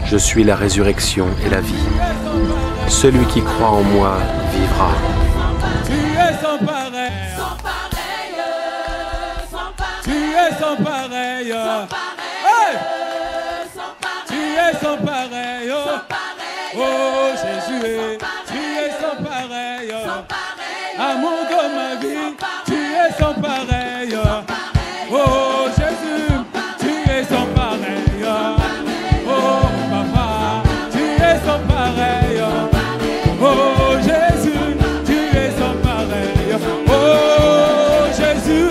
Je suis la résurrection et la vie. Celui qui croit en moi vivra. Tu es sans pareil. Tu es sans pareil. Hey! Tu es sans pareil. Oh Jésus, tu es sans pareil. Amour de ma vie, tu es sans pareil. Oh Jésus, tu es sans pareil. Oh papa, tu es sans pareil. Oh Jésus, tu es sans pareil. Oh Jésus,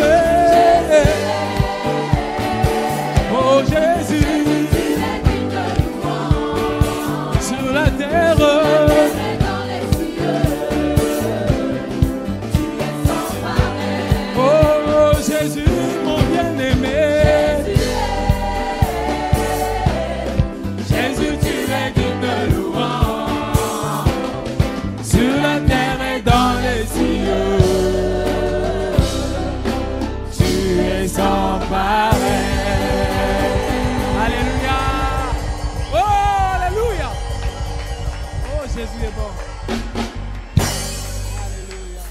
oh Jésus, sur la terre. Oh Jésus, mon bien-aimé. Jésus, tu es digne de louange. Sur la terre et dans les cieux. Tu es sans pareil. Alléluia. Oh, alléluia. Oh, Jésus est bon. Alléluia.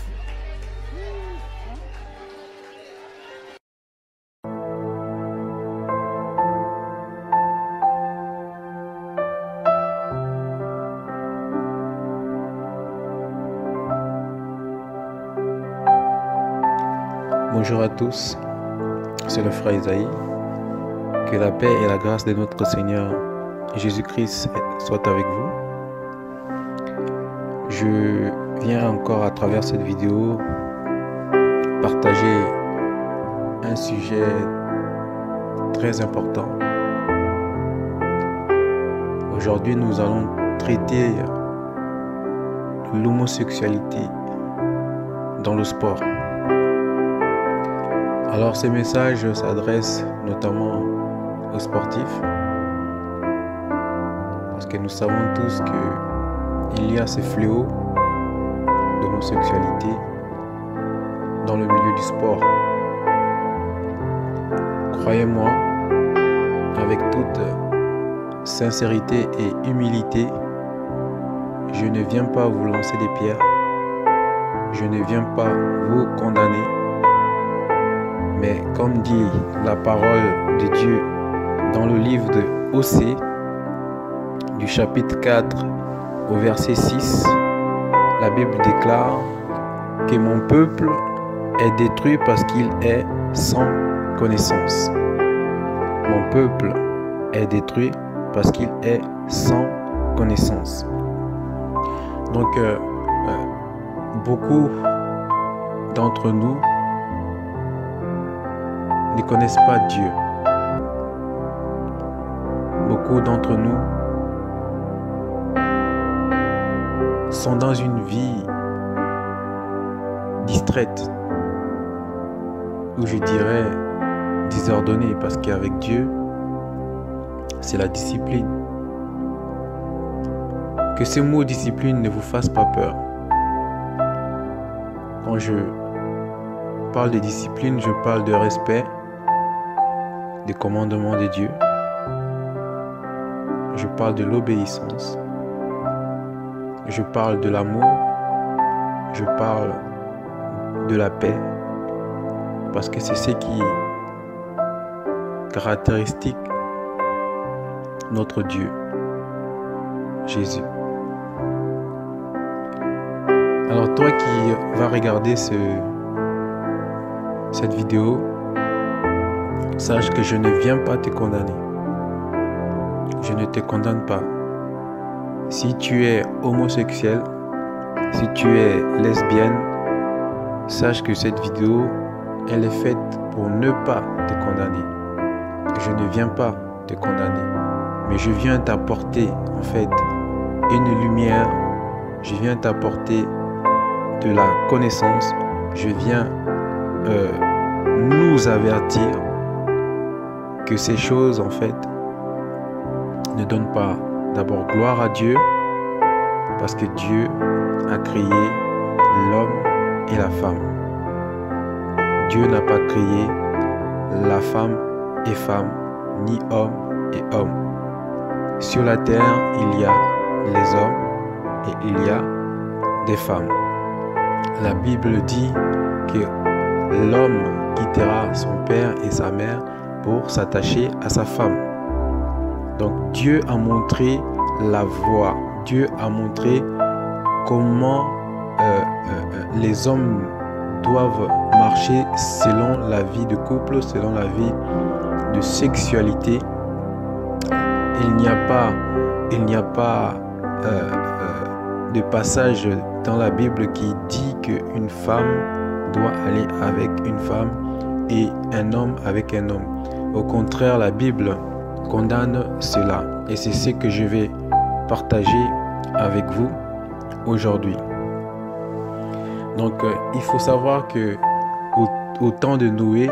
Bonjour à tous, c'est le frère Isaïe. Que la paix et la grâce de notre Seigneur Jésus-Christ soient avec vous. Je viens encore à travers cette vidéo partager un sujet très important. Aujourd'hui, nous allons traiter l'homosexualité dans le sport. Alors ces messages s'adressent notamment aux sportifs, parce que nous savons tous qu'il y a ces fléaux d'homosexualité dans le milieu du sport. Croyez-moi, avec toute sincérité et humilité, je ne viens pas vous lancer des pierres, je ne viens pas vous condamner. Mais comme dit la parole de Dieu dans le livre de Osée, du chapitre 4 au verset 6, la Bible déclare que mon peuple est détruit parce qu'il est sans connaissance. Mon peuple est détruit parce qu'il est sans connaissance. Donc, beaucoup d'entre nous ne connaissent pas Dieu. Beaucoup d'entre nous sont dans une vie distraite, ou je dirais désordonnée, parce qu'avec Dieu, c'est la discipline. Que ce mot discipline ne vous fasse pas peur. Quand je parle de discipline, je parle de respect des commandements de Dieu. Je parle de l'obéissance. Je parle de l'amour. Je parle de la paix. Parce que c'est ce qui caractérise notre Dieu, Jésus. Alors toi qui vas regarder cette vidéo, sache que je ne viens pas te condamner. Je ne te condamne pas. Si tu es homosexuel, si tu es lesbienne, sache que cette vidéo, elle est faite pour ne pas te condamner. Je ne viens pas te condamner, mais je viens t'apporter en fait une lumière. Je viens t'apporter de la connaissance. Je viens nous avertir que ces choses en fait ne donnent pas d'abord gloire à Dieu, parce que Dieu a créé l'homme et la femme. Dieu n'a pas créé la femme et femme, ni homme et homme. sur la terre, il y a les hommes et il y a des femmes. La Bible dit que l'homme quittera son père et sa mère pour s'attacher à sa femme. Donc Dieu a montré la voie. Dieu a montré comment les hommes doivent marcher selon la vie de couple, selon la vie de sexualité. Il n'y a pas de passage dans la Bible qui dit qu'une femme doit aller avec une femme et un homme avec un homme. Au contraire, la Bible condamne cela. Et c'est ce que je vais partager avec vous aujourd'hui. Donc, il faut savoir que au temps de Noé,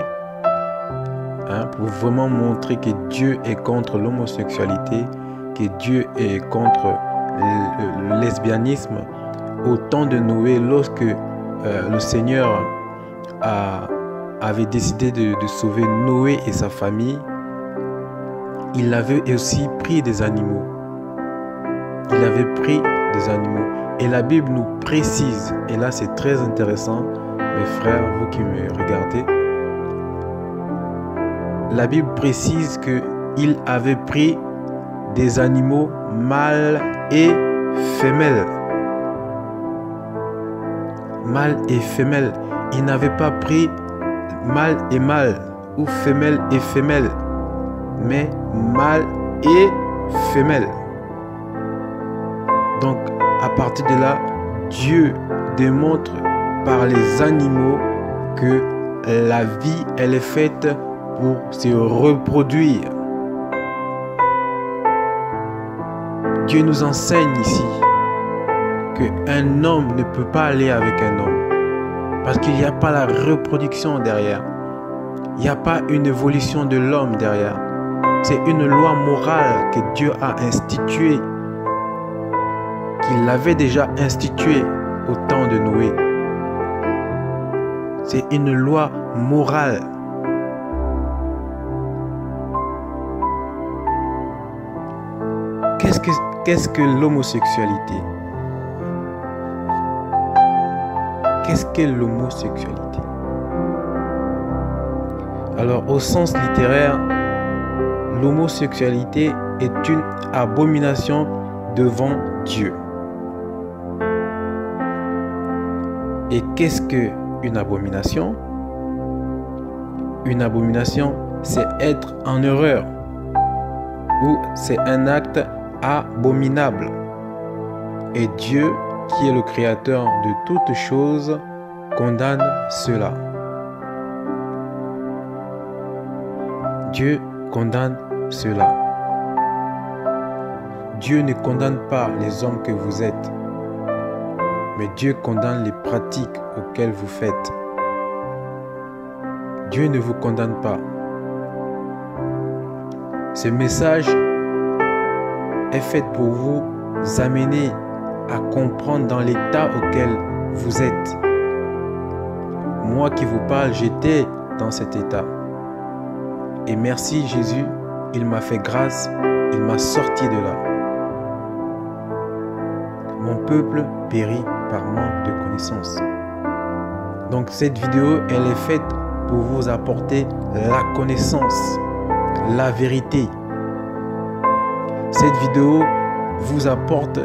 pour vraiment montrer que Dieu est contre l'homosexualité, que Dieu est contre le lesbianisme, au temps de Noé, lorsque le Seigneur avait décidé de sauver Noé et sa famille, il avait aussi pris des animaux. Il avait pris des animaux. Et la Bible nous précise, et là c'est très intéressant, mes frères, vous qui me regardez, la Bible précise qu'il avait pris des animaux mâles et femelles. Mâle et femelle. Il n'avait pas pris mâle et mâle ou femelle et femelle, mais mâle et femelle. Donc à partir de là, Dieu démontre par les animaux que la vie, elle est faite pour se reproduire. Dieu nous enseigne ici qu'un homme ne peut pas aller avec un homme parce qu'il n'y a pas la reproduction derrière. Il n'y a pas une évolution de l'homme derrière. C'est une loi morale que Dieu a instituée, qu'il avait déjà instituée au temps de Noé. C'est une loi morale. Qu'est-ce que l'homosexualité? Qu'est-ce qu'est l'homosexualité? Alors, au sens littéraire, l'homosexualité est une abomination devant Dieu. Et qu'est-ce qu'une abomination? Une abomination, c'est être en erreur ou c'est un acte abominable. Et Dieu, qui est le créateur de toutes choses, condamne cela. Dieu condamne cela. Dieu ne condamne pas les hommes que vous êtes, mais Dieu condamne les pratiques auxquelles vous faites. Dieu ne vous condamne pas. Ce message est fait pour vous amener à comprendre dans l'état auquel vous êtes. Moi qui vous parle, j'étais dans cet état. Et merci Jésus, il m'a fait grâce, il m'a sorti de là. Mon peuple périt par manque de connaissance. Donc cette vidéo, elle est faite pour vous apporter la connaissance, la vérité. Cette vidéo vous apporte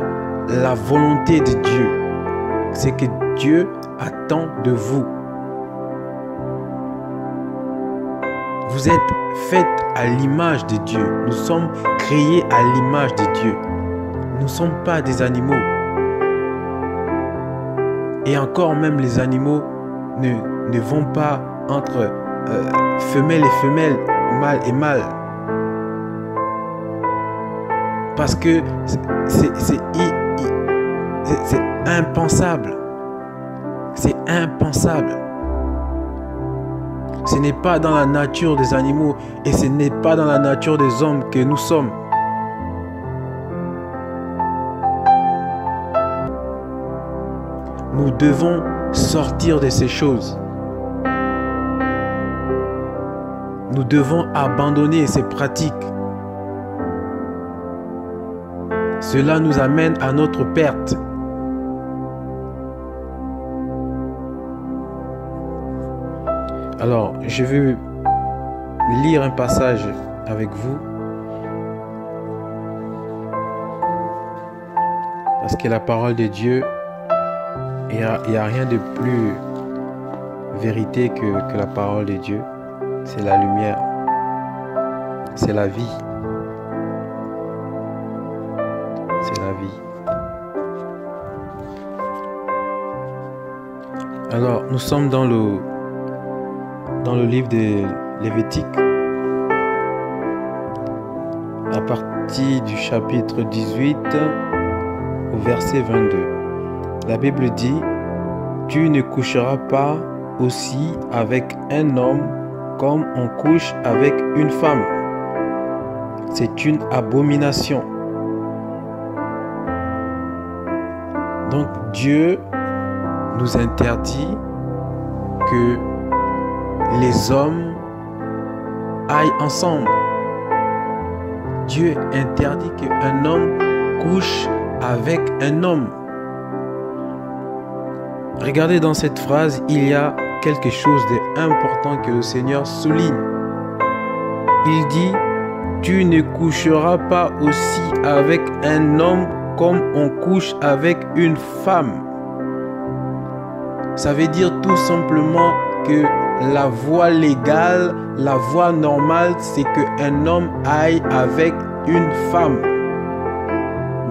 la volonté de Dieu. C'est que Dieu attend de vous. Vous êtes faits à l'image de Dieu. Nous sommes créés à l'image de Dieu. Nous ne sommes pas des animaux. Et encore même les animaux ne vont pas entre femelle et femelle, mâle et mâle. Parce que c'est impensable. C'est impensable. Ce n'est pas dans la nature des animaux et ce n'est pas dans la nature des hommes que nous sommes. Nous devons sortir de ces choses. Nous devons abandonner ces pratiques. Cela nous amène à notre perte. Alors, je vais lire un passage avec vous. Parce que la parole de Dieu, il n'y a rien de plus vérité que la parole de Dieu. C'est la lumière. C'est la vie. C'est la vie. Alors, nous sommes dans le livre de Lévitique, à partir du chapitre 18 au verset 22. La Bible dit: tu ne coucheras pas aussi avec un homme comme on couche avec une femme. C'est une abomination. Donc Dieu nous interdit que les hommes aillent ensemble. Dieu interdit qu'un homme couche avec un homme. Regardez, dans cette phrase, il y a quelque chose d'important que le Seigneur souligne. Il dit: tu ne coucheras pas aussi avec un homme comme on couche avec une femme. Ça veut dire tout simplement que la voie légale, la voie normale, c'est qu'un homme aille avec une femme,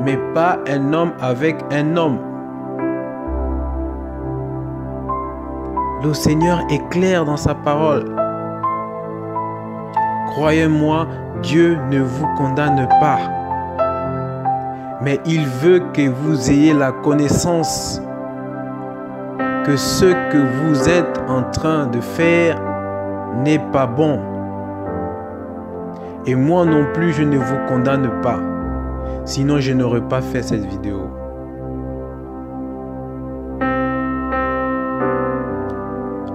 mais pas un homme avec un homme. Le Seigneur est clair dans sa parole. Croyez-moi, Dieu ne vous condamne pas, mais il veut que vous ayez la connaissance que ce que vous êtes en train de faire n'est pas bon. Et moi non plus, je ne vous condamne pas. Sinon, je n'aurais pas fait cette vidéo.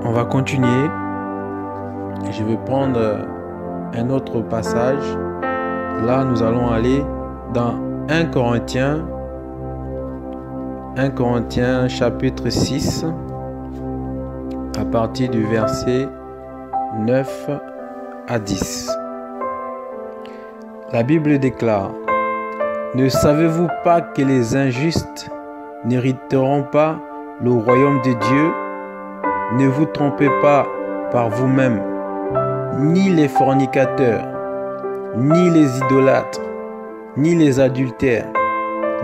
On va continuer. Je vais prendre un autre passage. Là, nous allons aller dans 1 Corinthiens chapitre 6, à partir du verset 9 à 10. La Bible déclare: ne savez-vous pas que les injustes n'hériteront pas le royaume de Dieu? Ne vous trompez pas par vous-même, ni les fornicateurs, ni les idolâtres, ni les adultères,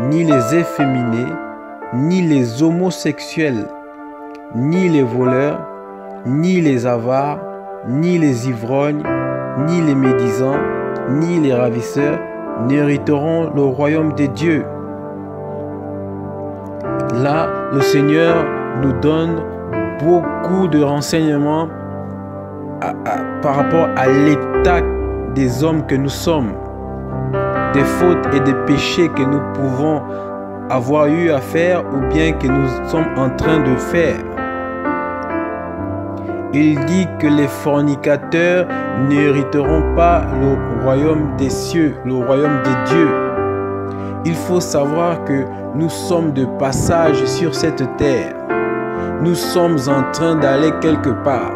ni les efféminés, ni les homosexuels, ni les voleurs, ni les avares, ni les ivrognes, ni les médisants, ni les ravisseurs n'hériteront le royaume de Dieu. Là, le Seigneur nous donne beaucoup de renseignements par rapport à l'état des hommes que nous sommes, des fautes et des péchés que nous pouvons avoir eu à faire ou bien que nous sommes en train de faire. Il dit que les fornicateurs n'hériteront pas le royaume des cieux, le royaume de Dieu. Il faut savoir que nous sommes de passage sur cette terre. Nous sommes en train d'aller quelque part.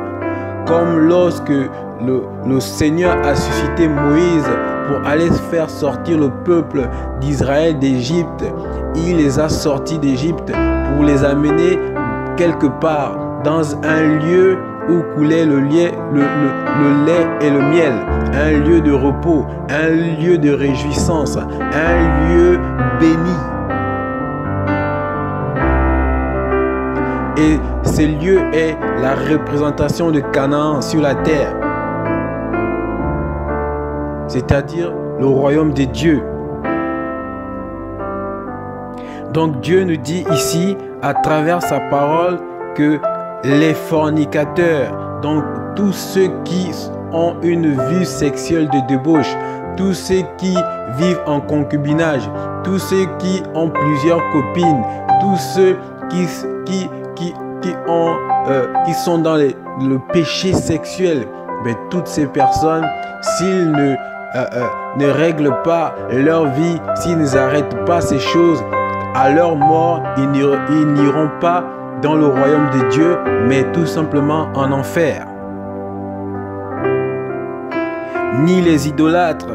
Comme lorsque le Seigneur a suscité Moïse pour aller faire sortir le peuple d'Israël d'Égypte. Il les a sortis d'Égypte pour les amener quelque part dans un lieu où coulait le lait et le miel, un lieu de repos, un lieu de réjouissance, un lieu béni. Et ce lieu est la représentation de Canaan sur la terre, c'est-à-dire le royaume de Dieu. Donc Dieu nous dit ici, à travers sa parole, que les fornicateurs, donc tous ceux qui ont une vie sexuelle de débauche, tous ceux qui vivent en concubinage, tous ceux qui ont plusieurs copines, tous ceux qui sont dans le péché sexuel, mais toutes ces personnes, s'ils ne ne règlent pas leur vie, s'ils n'arrêtent pas ces choses, à leur mort, ils n'iront pas dans le royaume de Dieu, mais tout simplement en enfer. Ni les idolâtres.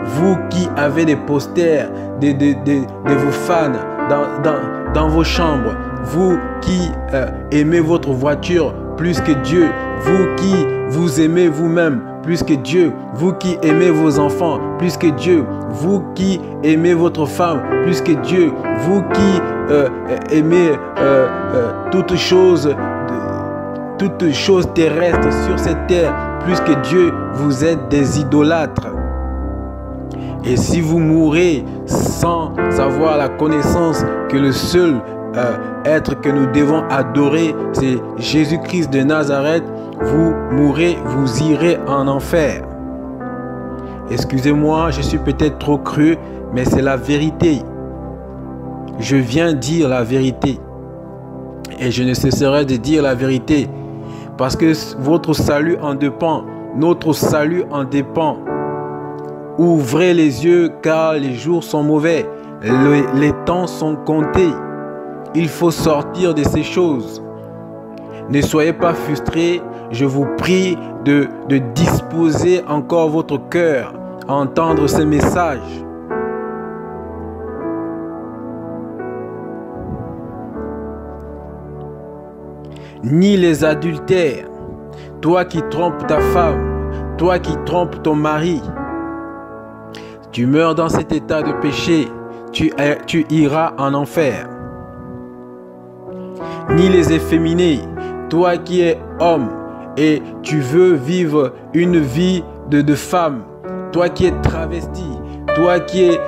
Vous qui avez des posters de vos fans dans vos chambres, vous qui aimez votre voiture plus que Dieu, vous qui vous aimez vous-même plus que Dieu, vous qui aimez vos enfants plus que Dieu, vous qui aimez votre femme plus que Dieu, vous qui aimez toutes choses terrestres sur cette terre plus que Dieu, vous êtes des idolâtres. Et si vous mourrez sans avoir la connaissance que le seul être que nous devons adorer, c'est Jésus-Christ de Nazareth, vous mourrez, vous irez en enfer. Excusez-moi, je suis peut-être trop cru, mais c'est la vérité. Je viens dire la vérité. Et je ne cesserai de dire la vérité. Parce que votre salut en dépend. Notre salut en dépend. Ouvrez les yeux car les jours sont mauvais. Les temps sont comptés. Il faut sortir de ces choses. Ne soyez pas frustrés. Je vous prie de disposer encore votre cœur à entendre ces messages. Ni les adultères. Toi qui trompes ta femme, toi qui trompes ton mari, tu meurs dans cet état de péché, tu iras en enfer. Ni les efféminés, toi qui es homme et tu veux vivre une vie de femme, toi qui es travesti, toi qui es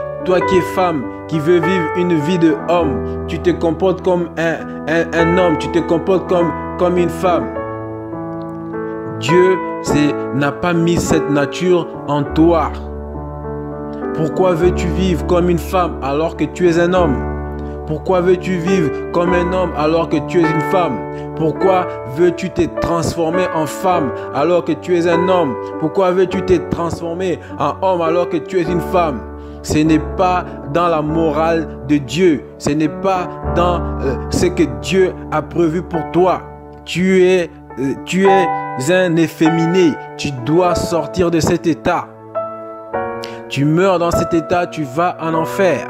femme, qui veut vivre une vie de homme, tu te comportes comme un homme, tu te comportes comme une femme. Dieu n'a pas mis cette nature en toi. Pourquoi veux-tu vivre comme une femme alors que tu es un homme? Pourquoi veux-tu vivre comme un homme alors que tu es une femme? Pourquoi veux-tu te transformer en femme alors que tu es un homme? Pourquoi veux-tu te transformer en homme alors que tu es une femme? Ce n'est pas dans la morale de Dieu. Ce n'est pas dans ce que Dieu a prévu pour toi. Tu es un efféminé. Tu dois sortir de cet état. Tu meurs dans cet état, tu vas en enfer.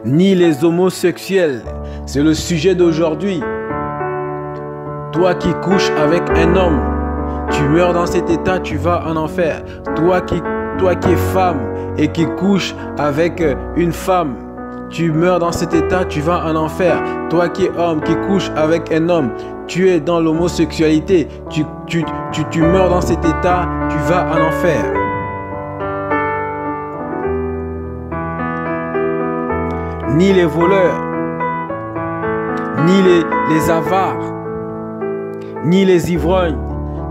Ni les homosexuels. C'est le sujet d'aujourd'hui. Toi qui couches avec un homme, tu meurs dans cet état, tu vas en enfer. Toi qui es femme et qui couches avec une femme, tu meurs dans cet état, tu vas en enfer. Toi qui es homme, qui couche avec un homme, tu es dans l'homosexualité, tu meurs dans cet état, tu vas en enfer. Ni les voleurs, ni les avares, ni les ivrognes.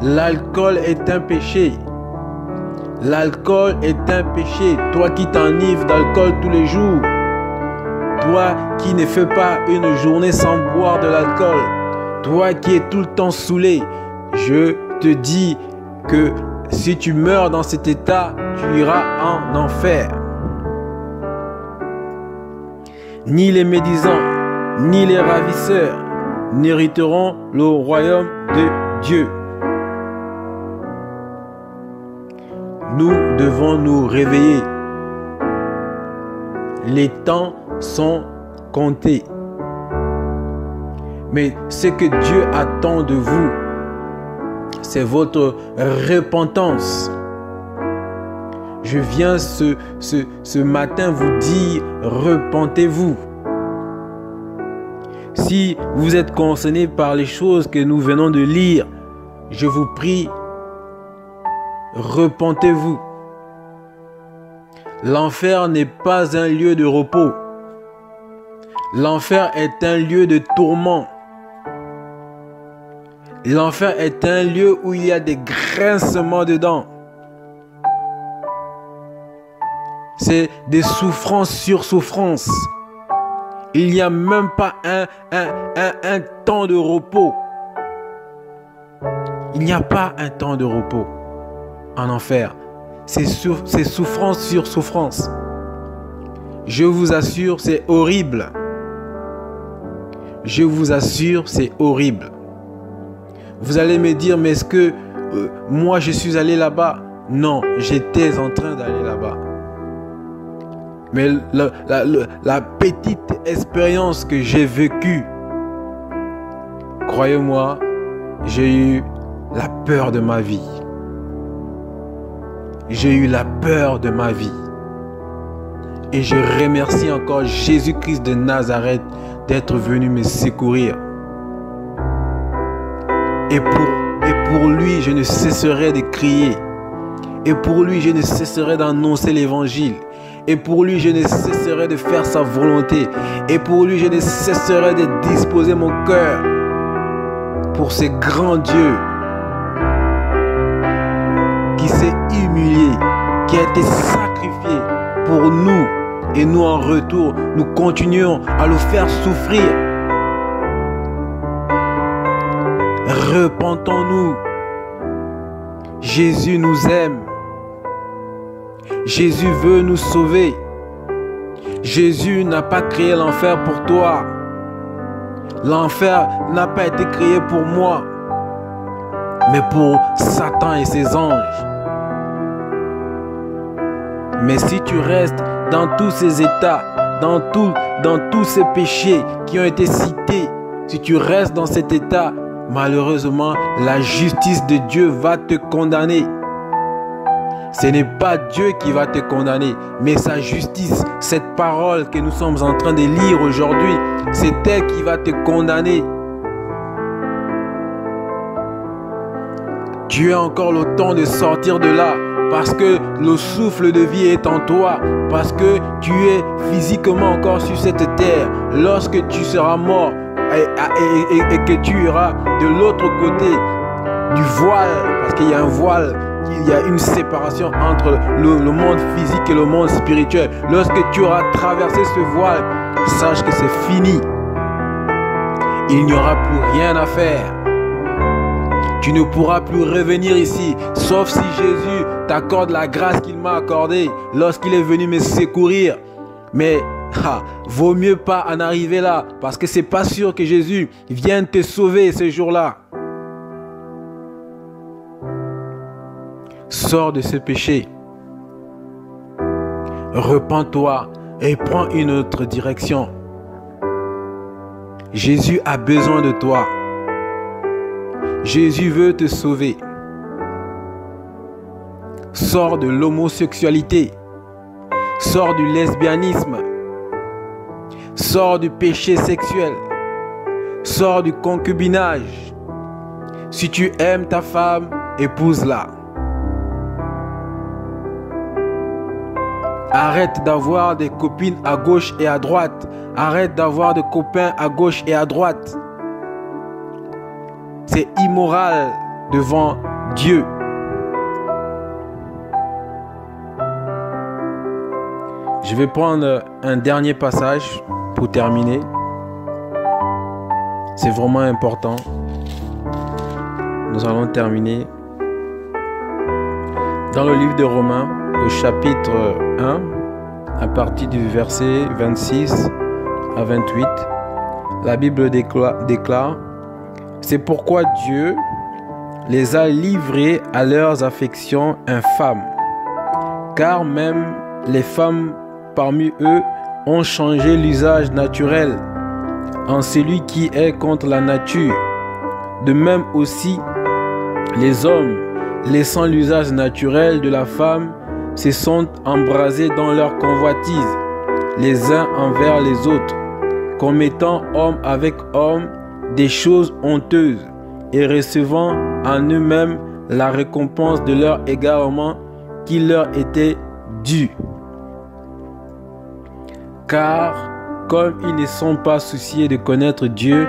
L'alcool est un péché. L'alcool est un péché. Toi qui t'enivres d'alcool tous les jours. Toi qui ne fais pas une journée sans boire de l'alcool. Toi qui es tout le temps saoulé. Je te dis que si tu meurs dans cet état, tu iras en enfer. Ni les médisants, ni les ravisseurs n'hériteront le royaume de Dieu. Nous devons nous réveiller. Les temps sont comptés. Mais ce que Dieu attend de vous, c'est votre repentance. Je viens ce matin vous dire, repentez-vous. Si vous êtes concerné par les choses que nous venons de lire, je vous prie, repentez-vous. L'enfer n'est pas un lieu de repos. L'enfer est un lieu de tourment. L'enfer est un lieu où il y a des grincements dedans. C'est des souffrances sur souffrances. Il n'y a même pas un temps de repos. Il n'y a pas un temps de repos en enfer. C'est souffrance sur souffrance. Je vous assure, c'est horrible. Je vous assure, c'est horrible. Vous allez me dire, mais est-ce que moi je suis allé là-bas? Non, j'étais en train d'aller là-bas. Mais la petite expérience que j'ai vécue, croyez-moi, j'ai eu la peur de ma vie. J'ai eu la peur de ma vie. Et je remercie encore Jésus-Christ de Nazareth d'être venu me secourir. Et pour lui, je ne cesserai de crier. Et pour lui, je ne cesserai d'annoncer l'évangile. Et pour lui, je ne cesserai de faire sa volonté. Et pour lui, je ne cesserai de disposer mon cœur pour ce grand Dieu qui s'est humilié, qui a été sacrifié pour nous. Et nous, en retour, nous continuons à le faire souffrir. Repentons-nous. Jésus nous aime. Jésus veut nous sauver. Jésus n'a pas créé l'enfer pour toi. L'enfer n'a pas été créé pour moi, mais pour Satan et ses anges. Mais si tu restes dans tous ces états, dans tous ces péchés qui ont été cités, si tu restes dans cet état, malheureusement, la justice de Dieu va te condamner. Ce n'est pas Dieu qui va te condamner, mais sa justice, cette parole que nous sommes en train de lire aujourd'hui, c'est elle qui va te condamner. Tu as encore le temps de sortir de là, parce que le souffle de vie est en toi, parce que tu es physiquement encore sur cette terre. Lorsque tu seras mort et que tu iras de l'autre côté du voile, parce qu'il y a un voile, il y a une séparation entre le monde physique et le monde spirituel. Lorsque tu auras traversé ce voile, sache que c'est fini. Il n'y aura plus rien à faire. Tu ne pourras plus revenir ici, sauf si Jésus t'accorde la grâce qu'il m'a accordée lorsqu'il est venu me secourir. Mais vaut mieux pas en arriver là, parce que c'est pas sûr que Jésus vienne te sauver ce jour-là. Sors de ce péché. Repens-toi et prends une autre direction. Jésus a besoin de toi. Jésus veut te sauver. Sors de l'homosexualité. Sors du lesbianisme. Sors du péché sexuel. Sors du concubinage. Si tu aimes ta femme, épouse-la. Arrête d'avoir des copines à gauche et à droite. Arrête d'avoir des copains à gauche et à droite. C'est immoral devant Dieu. Je vais prendre un dernier passage pour terminer. C'est vraiment important. Nous allons terminer dans le livre de Romains, au chapitre 1, à partir du verset 26 à 28. La Bible déclare: c'est pourquoi Dieu les a livrés à leurs affections infâmes, car même les femmes parmi eux ont changé l'usage naturel en celui qui est contre la nature. De même aussi, les hommes, laissant l'usage naturel de la femme, se sont embrasés dans leur convoitise, les uns envers les autres, commettant homme avec homme des choses honteuses et recevant en eux-mêmes la récompense de leur égarement qui leur était due. Car comme ils ne sont pas souciés de connaître Dieu,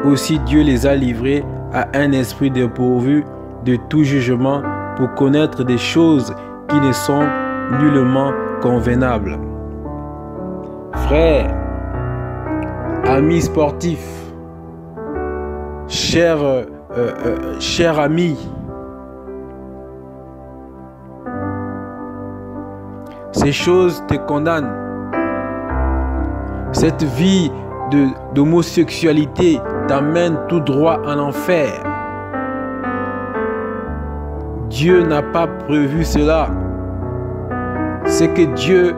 aussi Dieu les a livrés à un esprit dépourvu de tout jugement pour connaître des choses qui ne sont nullement convenables. Frères, amis sportifs, chers cher ami, ces choses te condamnent. Cette vie d'homosexualité t'amène tout droit en enfer. Dieu n'a pas prévu cela. Ce que Dieu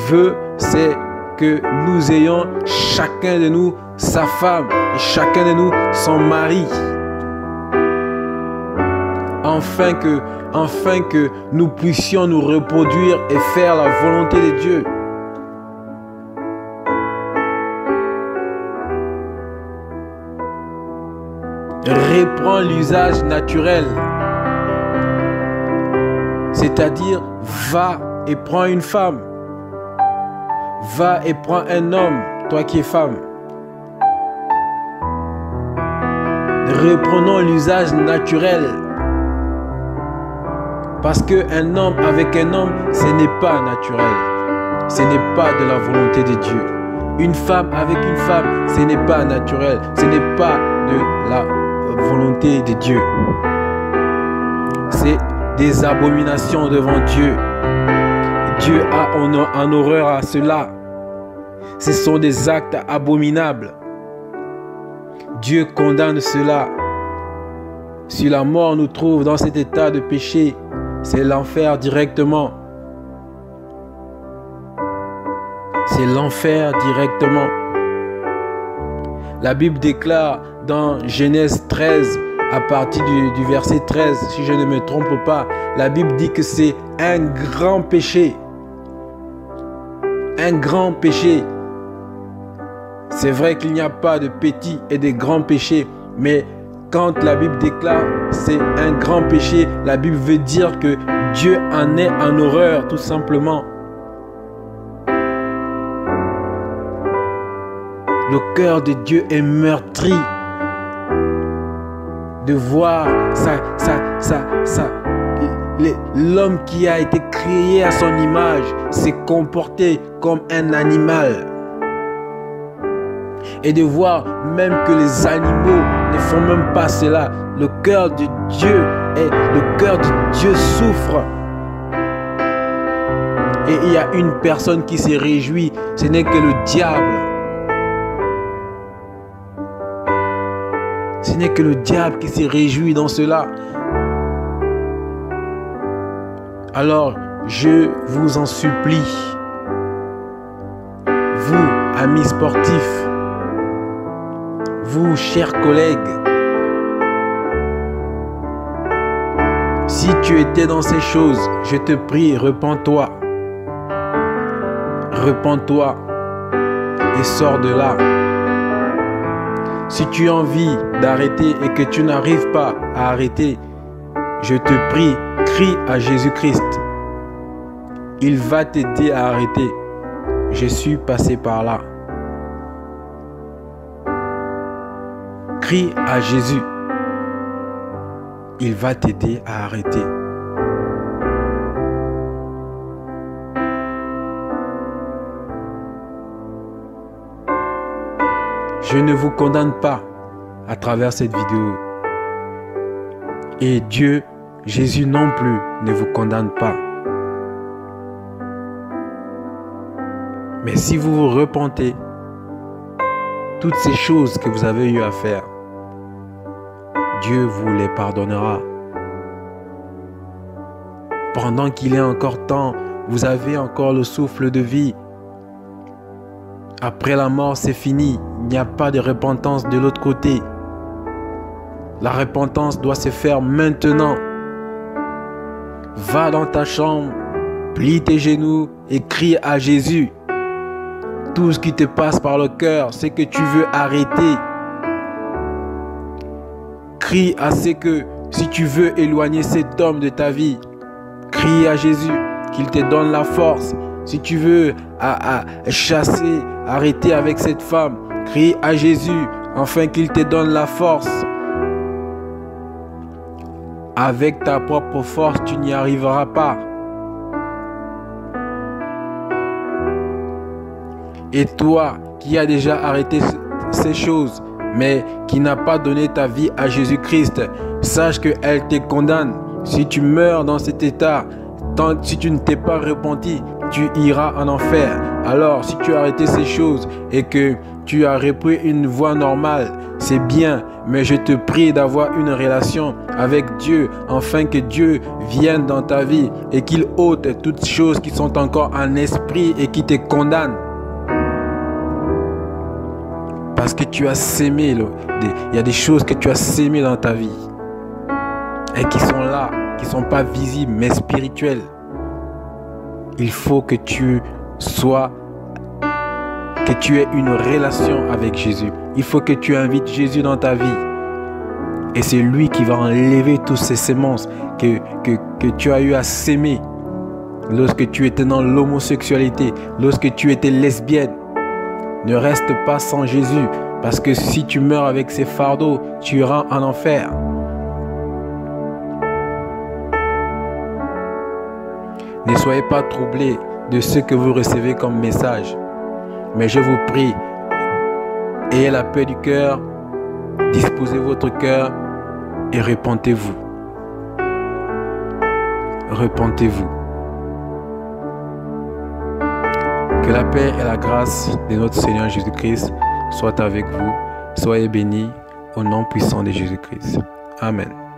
veut, c'est que nous ayons chacun de nous sa femme et chacun de nous son mari. Afin que nous puissions nous reproduire et faire la volonté de Dieu. Reprends l'usage naturel. C'est-à-dire, va et prends une femme. Va et prends un homme, toi qui es femme. Reprenons l'usage naturel. Parce qu'un homme avec un homme, ce n'est pas naturel. Ce n'est pas de la volonté de Dieu. Une femme avec une femme, ce n'est pas naturel. Ce n'est pas de la volonté de Dieu. C'est des abominations devant Dieu. Dieu a en horreur à cela. Ce sont des actes abominables. Dieu condamne cela. Si la mort nous trouve dans cet état de péché, c'est l'enfer directement. C'est l'enfer directement. La Bible déclare dans Genèse 13, à partir du verset 13, si je ne me trompe pas, la Bible dit que c'est un grand péché. Un grand péché. C'est vrai qu'il n'y a pas de petits et de grands péchés, mais quand la Bible déclare c'est un grand péché, la Bible veut dire que Dieu en est en horreur, tout simplement. Le cœur de Dieu est meurtri de voir l'homme qui a été créé à son image s'est comporté comme un animal. Et de voir même que les animaux ne font même pas cela. Le cœur de Dieu souffre. Et il y a une personne qui se réjouit, ce n'est que le diable. Ce n'est que le diable qui se réjouit dans cela. Alors, je vous en supplie, vous, amis sportifs, vous, chers collègues, si tu étais dans ces choses, je te prie, repens-toi. Repens-toi et sors de là. Si tu as envie d'arrêter et que tu n'arrives pas à arrêter, je te prie, crie à Jésus-Christ. Il va t'aider à arrêter. Je suis passé par là. Crie à Jésus. Il va t'aider à arrêter. Je ne vous condamne pas à travers cette vidéo. Et Dieu, Jésus non plus, ne vous condamne pas. Mais si vous vous repentez, toutes ces choses que vous avez eu à faire, Dieu vous les pardonnera. Pendant qu'il est encore temps, vous avez encore le souffle de vie. Après la mort, c'est fini. Il n'y a pas de repentance de l'autre côté. La repentance doit se faire maintenant. Va dans ta chambre, plie tes genoux et crie à Jésus. Tout ce qui te passe par le cœur, c'est que tu veux arrêter. Crie à ce que, si tu veux éloigner cet homme de ta vie, crie à Jésus, qu'il te donne la force. Si tu veux chasser, arrêter avec cette femme, crie à Jésus, afin qu'il te donne la force. Avec ta propre force, tu n'y arriveras pas. Et toi qui as déjà arrêté ces choses, mais qui n'a pas donné ta vie à Jésus-Christ, sache qu'elle te condamne. Si tu meurs dans cet état, si tu ne t'es pas repenti, tu iras en enfer. Alors, si tu as arrêté ces choses et que tu as repris une voie normale, c'est bien, mais je te prie d'avoir une relation avec Dieu, afin que Dieu vienne dans ta vie et qu'il ôte toutes choses qui sont encore en esprit et qui te condamnent. Parce que tu as sémé, il y a des choses que tu as sémées dans ta vie et qui sont là, qui ne sont pas visibles, mais spirituelles. Il faut que tu aies une relation avec Jésus. Il faut que tu invites Jésus dans ta vie. Et c'est lui qui va enlever toutes ces semences que tu as eu à s'aimer lorsque tu étais dans l'homosexualité, lorsque tu étais lesbienne. Ne reste pas sans Jésus, parce que si tu meurs avec ces fardeaux, tu iras en enfer. Ne soyez pas troublés de ce que vous recevez comme message, mais je vous prie, ayez la paix du cœur, disposez votre cœur et repentez-vous. Repentez-vous. Que la paix et la grâce de notre Seigneur Jésus-Christ soient avec vous. Soyez bénis au nom puissant de Jésus-Christ. Amen.